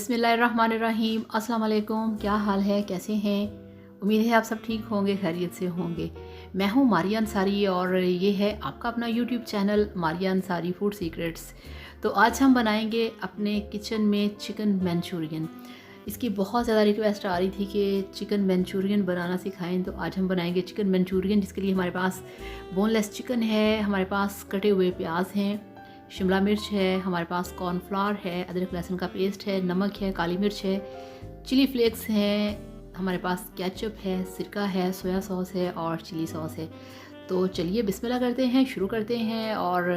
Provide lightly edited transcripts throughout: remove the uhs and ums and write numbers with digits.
बिस्मिल्लाहिर्रहमानिर्रहीम। अस्सलाम वालेकुम। क्या हाल है, कैसे हैं? उम्मीद है आप सब ठीक होंगे, खैरियत से होंगे। मैं हूँ मारिया अंसारी और ये है आपका अपना YouTube channel Maria Ansari food secrets. तो आज हम बनाएंगे अपने किचन में चिकन मंचूरियन। इसकी बहुत ज़्यादा रिक्वेस्ट आ रही थी कि चिकन मंचूरियन बनाना सिखाएं, तो आज हम बनाएंगे चिकन मंचूरियन, जिसके लिए हमारे पास बोनलेस चिकन है, हमारे पास कटे हुए प्याज हैं, शिमला मिर्च है, हमारे पास कॉर्नफ्लावर है, अदरक लहसुन का पेस्ट है, नमक है, काली मिर्च है, चिली फ्लेक्स हैं, हमारे पास केचप है, सिरका है, सोया सॉस है और चिली सॉस है। तो चलिए बिस्मिल्लाह करते हैं, शुरू करते हैं और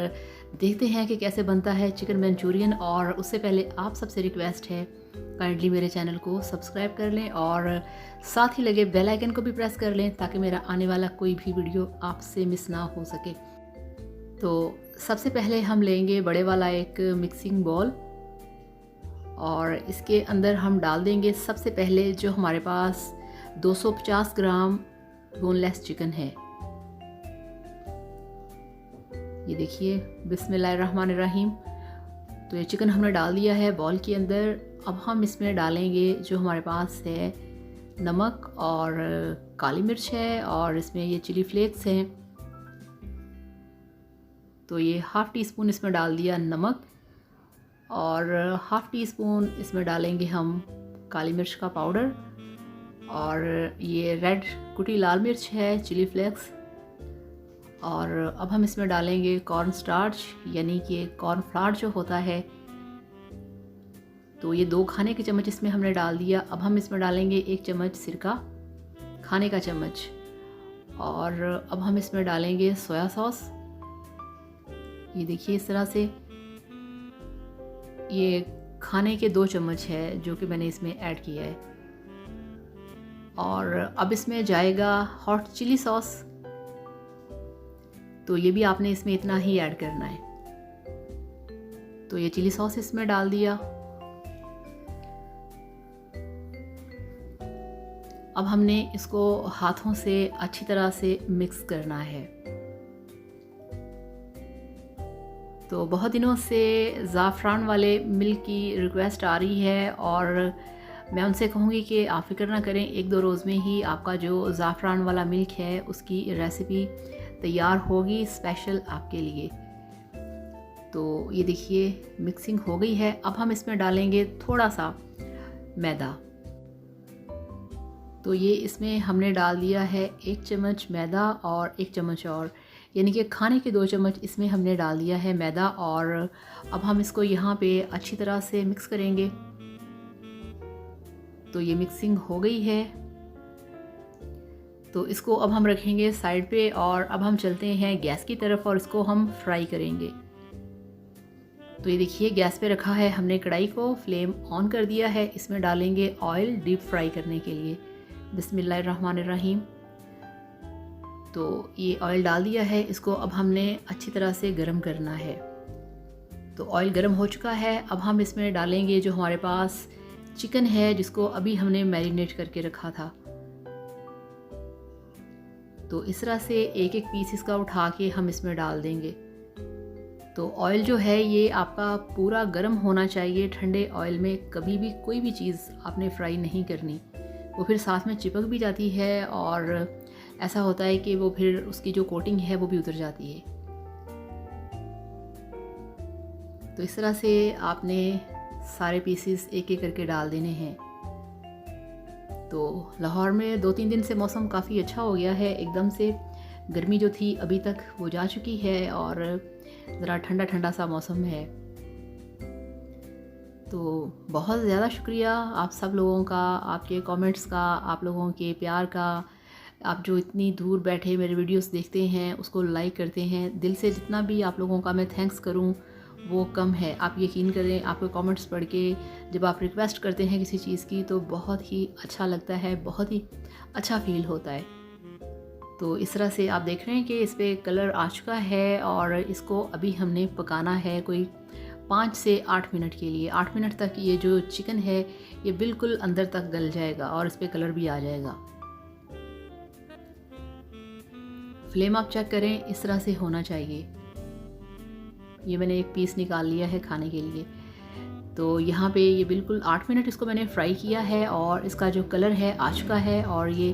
देखते हैं कि कैसे बनता है चिकन मंचूरियन। और उससे पहले आप सबसे रिक्वेस्ट है, काइंडली मेरे चैनल को सब्सक्राइब कर लें और साथ ही लगे बेल आइकन को भी प्रेस कर लें ताकि मेरा आने वाला कोई भी वीडियो आपसे मिस ना हो सके। तो सबसे पहले हम लेंगे बड़े वाला एक मिक्सिंग बॉल और इसके अंदर हम डाल देंगे सबसे पहले जो हमारे पास 250 ग्राम बोनलेस चिकन है। ये देखिए, बिस्मिल्लाहिर्रहमानिर्रहीम। तो ये चिकन हमने डाल दिया है बॉल के अंदर। अब हम इसमें डालेंगे जो हमारे पास है नमक और काली मिर्च है और इसमें ये चिली फ्लेक्स हैं। तो ये हाफ़ टी स्पून इसमें डाल दिया नमक और हाफ़ टी स्पून इसमें डालेंगे हम काली मिर्च का पाउडर और ये रेड कुटी लाल मिर्च है, चिली फ्लेक्स। और अब हम इसमें डालेंगे कॉर्न स्टार्च, यानी कि कॉर्नफ्लावर जो होता है। तो ये 2 खाने के चम्मच इसमें हमने डाल दिया। अब हम इसमें डालेंगे 1 चम्मच सिरका, खाने का चम्मच, और अब हम इसमें डालेंगे सोया सॉस। ये देखिए, इस तरह से ये खाने के 2 चम्मच है जो कि मैंने इसमें ऐड किया है। और अब इसमें जाएगा हॉट चिली सॉस। तो ये भी आपने इसमें इतना ही ऐड करना है। तो ये चिली सॉस इसमें डाल दिया। अब हमने इसको हाथों से अच्छी तरह से मिक्स करना है। तो बहुत दिनों से ज़ाफ़रान वाले मिल्क की रिक्वेस्ट आ रही है और मैं उनसे कहूँगी कि आप फ़िक्र ना करें, 1-2 रोज़ में ही आपका जो ज़ाफ़रान वाला मिल्क है उसकी रेसिपी तैयार होगी स्पेशल आपके लिए। तो ये देखिए, मिक्सिंग हो गई है। अब हम इसमें डालेंगे थोड़ा सा मैदा। तो ये इसमें हमने डाल दिया है 1 चम्मच मैदा और 1 चम्मच और, यानी कि खाने के 2 चम्मच इसमें हमने डाल दिया है मैदा। और अब हम इसको यहाँ पे अच्छी तरह से मिक्स करेंगे। तो ये मिक्सिंग हो गई है। तो इसको अब हम रखेंगे साइड पे और अब हम चलते हैं गैस की तरफ और इसको हम फ्राई करेंगे। तो ये देखिए, गैस पे रखा है हमने कढ़ाई को, फ्लेम ऑन कर दिया है। इसमें डालेंगे ऑयल डीप फ्राई करने के लिए। बिस्मिल्लाहिर्रहमानिर्रहीम। तो ये ऑयल डाल दिया है, इसको अब हमने अच्छी तरह से गर्म करना है। तो ऑयल गर्म हो चुका है। अब हम इसमें डालेंगे जो हमारे पास चिकन है जिसको अभी हमने मैरिनेट करके रखा था। तो इस तरह से एक-एक पीस इसका उठा के हम इसमें डाल देंगे। तो ऑयल जो है ये आपका पूरा गर्म होना चाहिए। ठंडे ऑयल में कभी भी कोई भी चीज़ आपने फ्राई नहीं करनी, वो फिर साथ में चिपक भी जाती है और ऐसा होता है कि वो फिर उसकी जो कोटिंग है वो भी उतर जाती है। तो इस तरह से आपने सारे पीसेस एक-एक करके डाल देने हैं। तो लाहौर में 2-3 दिन से मौसम काफ़ी अच्छा हो गया है। एकदम से गर्मी जो थी अभी तक वो जा चुकी है और ज़रा ठंडा ठंडा सा मौसम है। तो बहुत ज़्यादा शुक्रिया आप सब लोगों का, आपके कमेंट्स का, आप लोगों के प्यार का। आप जो इतनी दूर बैठे मेरे वीडियोस देखते हैं, उसको लाइक करते हैं। दिल से जितना भी आप लोगों का मैं थैंक्स करूं वो कम है। आप यकीन करें, आपके कमेंट्स पढ़ के जब आप रिक्वेस्ट करते हैं किसी चीज़ की तो बहुत ही अच्छा लगता है, बहुत ही अच्छा फील होता है। तो इस तरह से आप देख रहे हैं कि इस पर कलर आ चुका है और इसको अभी हमने पकाना है कोई 5 से 8 मिनट के लिए। 8 मिनट तक ये जो चिकन है ये बिल्कुल अंदर तक गल जाएगा और इस पर कलर भी आ जाएगा। फ्लेम आप चेक करें, इस तरह से होना चाहिए। ये मैंने एक पीस निकाल लिया है खाने के लिए। तो यहाँ पे ये बिल्कुल 8 मिनट इसको मैंने फ्राई किया है और इसका जो कलर है आ चुका है और ये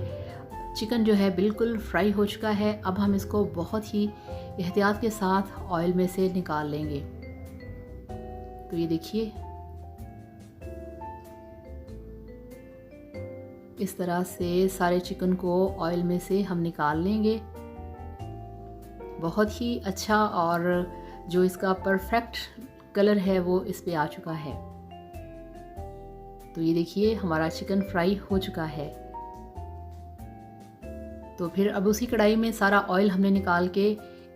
चिकन जो है बिल्कुल फ्राई हो चुका है। अब हम इसको बहुत ही एहतियात के साथ ऑयल में से निकाल लेंगे। तो ये देखिए इस तरह से सारे चिकन को ऑयल में से हम निकाल लेंगे। बहुत ही अच्छा और जो इसका परफेक्ट कलर है वो इस पे आ चुका है। तो ये देखिए हमारा चिकन फ्राई हो चुका है। तो फिर अब उसी कढ़ाई में सारा ऑयल हमने निकाल के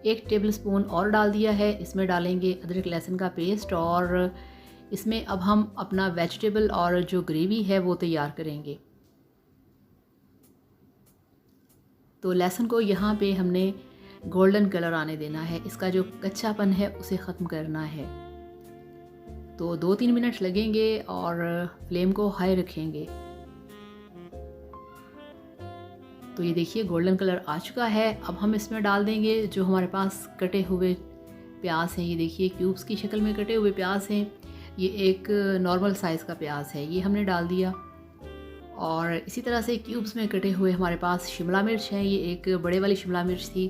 1 टेबलस्पून और डाल दिया है। इसमें डालेंगे अदरक लहसुन का पेस्ट और इसमें अब हम अपना वेजिटेबल और जो ग्रेवी है वो तैयार करेंगे। तो लहसुन को यहाँ पे हमने गोल्डन कलर आने देना है, इसका जो कच्चापन है उसे ख़त्म करना है। तो 2-3 मिनट लगेंगे और फ्लेम को हाई रखेंगे। तो ये देखिए गोल्डन कलर आ चुका है। अब हम इसमें डाल देंगे जो हमारे पास कटे हुए प्याज हैं। ये देखिए क्यूब्स की शक्ल में कटे हुए प्याज हैं। ये एक नॉर्मल साइज़ का प्याज है, ये हमने डाल दिया। और इसी तरह से क्यूब्स में कटे हुए हमारे पास शिमला मिर्च है। ये एक बड़े वाली शिमला मिर्च थी,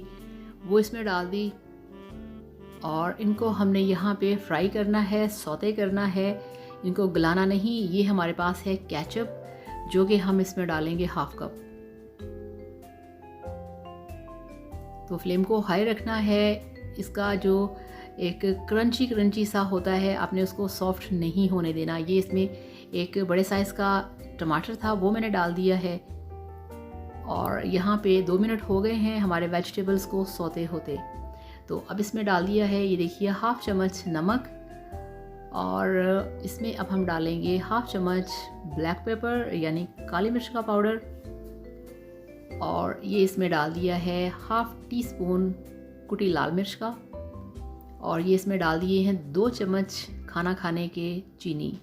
वो इसमें डाल दी और इनको हमने यहाँ पे फ्राई करना है, सौते करना है, इनको गलाना नहीं। ये हमारे पास है केचप जो कि हम इसमें डालेंगे 1/2 कप। तो फ्लेम को हाई रखना है। इसका जो एक क्रंची सा होता है आपने उसको सॉफ्ट नहीं होने देना। ये इसमें एक बड़े साइज़ का टमाटर था वो मैंने डाल दिया है और यहाँ पे 2 मिनट हो गए हैं हमारे वेजिटेबल्स को सौते होते। तो अब इसमें डाल दिया है ये देखिए 1/2 चम्मच नमक और इसमें अब हम डालेंगे 1/2 चम्मच ब्लैक पेपर यानी काली मिर्च का पाउडर और ये इसमें डाल दिया है 1/2 टीस्पून कुटी लाल मिर्च का और ये इसमें डाल दिए हैं 2 चम्मच खाना खाने के चीनी।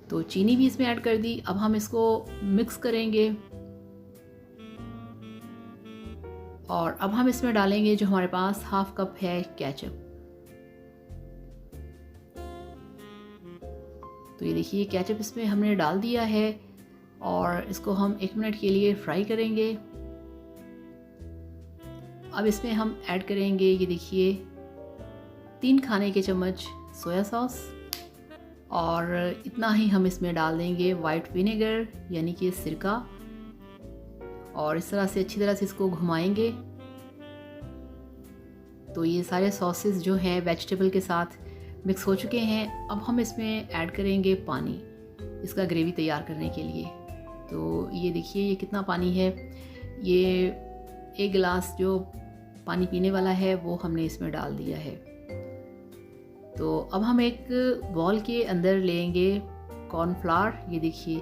तो चीनी भी इसमें ऐड कर दी। अब हम इसको मिक्स करेंगे और अब हम इसमें डालेंगे जो हमारे पास 1/2 कप है केचप। तो ये देखिए केचप इसमें हमने डाल दिया है और इसको हम 1 मिनट के लिए फ्राई करेंगे। अब इसमें हम ऐड करेंगे ये देखिए 3 खाने के चम्मच सोया सॉस और इतना ही हम इसमें डाल देंगे वाइट विनेगर यानी कि सिरका और इस तरह से अच्छी तरह से इसको घुमाएंगे। तो ये सारे सॉसेस जो हैं वेजिटेबल के साथ मिक्स हो चुके हैं। अब हम इसमें ऐड करेंगे पानी इसका ग्रेवी तैयार करने के लिए। तो ये देखिए ये कितना पानी है, ये 1 गिलास जो पानी पीने वाला है वो हमने इसमें डाल दिया है। तो अब हम एक बॉल के अंदर लेंगे कॉर्नफ्लावर। ये देखिए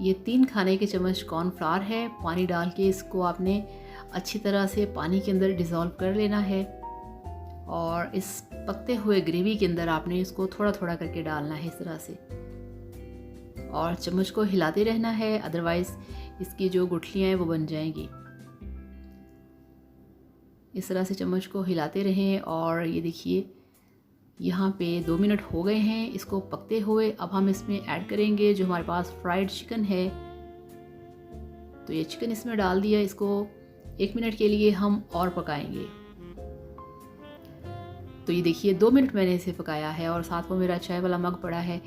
ये 3 खाने के चम्मच कॉर्नफ्लावर है। पानी डाल के इसको आपने अच्छी तरह से पानी के अंदर डिज़ोल्व कर लेना है और इस पकते हुए ग्रेवी के अंदर आपने इसको थोड़ा थोड़ा करके डालना है इस तरह से और चम्मच को हिलाते रहना है, अदरवाइज़ इसकी जो गुठलियाँ हैं वो बन जाएंगी। इस तरह से चम्मच को हिलाते रहें और ये देखिए यहाँ पे 2 मिनट हो गए हैं इसको पकते हुए। अब हम इसमें ऐड करेंगे जो हमारे पास फ्राइड चिकन है। तो ये चिकन इसमें डाल दिया, इसको 1 मिनट के लिए हम और पकाएंगे। तो ये देखिए 2 मिनट मैंने इसे पकाया है और साथ में मेरा चाय वाला मग पड़ा है।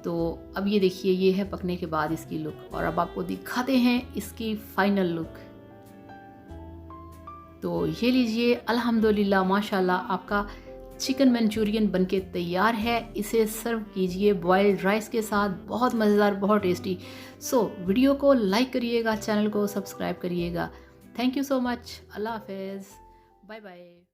तो अब ये देखिए ये है पकने के बाद इसकी लुक और अब आपको दिखाते हैं इसकी फाइनल लुक। तो ये लीजिए अल्हम्दुलिल्लाह माशाल्लाह आपका चिकन मंचूरियन बनके तैयार है। इसे सर्व कीजिए बॉइल्ड राइस के साथ, बहुत मज़ेदार, बहुत टेस्टी। सो वीडियो को लाइक करिएगा, चैनल को सब्सक्राइब करिएगा। Thank you so much. अल्लाह हाफिज़, बाय बाय।